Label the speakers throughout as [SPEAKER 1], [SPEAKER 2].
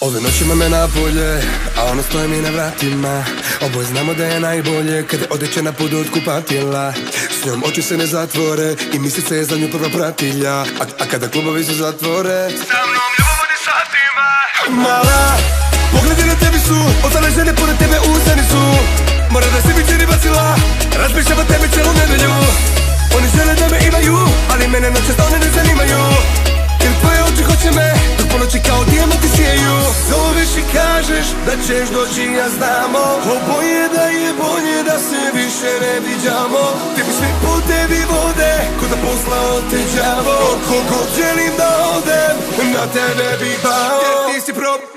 [SPEAKER 1] Ove noći me napolje, a ono stoji mi na vratima. Oboje znamo da je najbolje kada odeće na put od kupatila. S njom oči se ne zatvore i mislice je za nju prva pratilja. A kada klubovi se zatvore, sa mnom ljubav vodi satima. Mala, pogledi na tebi su, ostale žene pored tebe usani su. Mora da si mi čini bacila, razmišljava tebi celu nedelju. Oni žele da me imaju, ali mene noćas one ne zanimaju. Jer tvoje oči hoće me, dok po noći kao dijamanti sijeju. Zoveš i kažeš da ćeš doći, ja znamo. Oboje da je bolje da se više ne viđamo. Tebi svi putevi vode, ko da posla oteđavo. Kogod želim da odem, na tebe bih pao. Jer ti si problem.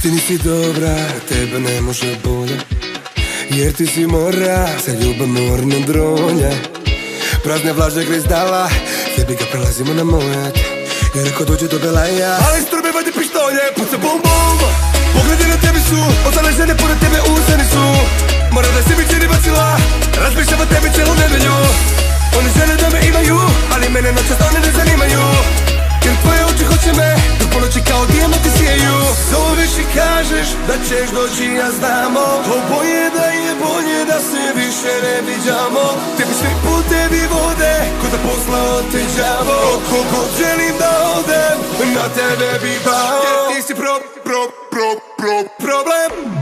[SPEAKER 1] Ti nisi dobra, tebe ne može bolje. Jer ti si mora, sa ljubomornom dronje. Prazne vlažne grizdala, tebi ga prelazimo na mojet. Jer ako dođe do belaja, ali iz trube vadi pištolje, puca bum bum. Pogledi na tebi su, ostale žene pored tebe usani su. Mora da si mi čini bacila, razmišljava tebi celu nedelju. Oni žele da me imaju, ali mene noćas one ne zanimaju. Jer tvoje oči hoće me, dok po noći kao dijamanti sijeju. Zoveš i kažeš da ćeš doći, ja znamo. Oboje da je bolje da se više ne viđamo. Tebi svi putevi vode, ko da posla oteđavo. Kogod želim da odem, na tebe bih pao. Jer ti si problem.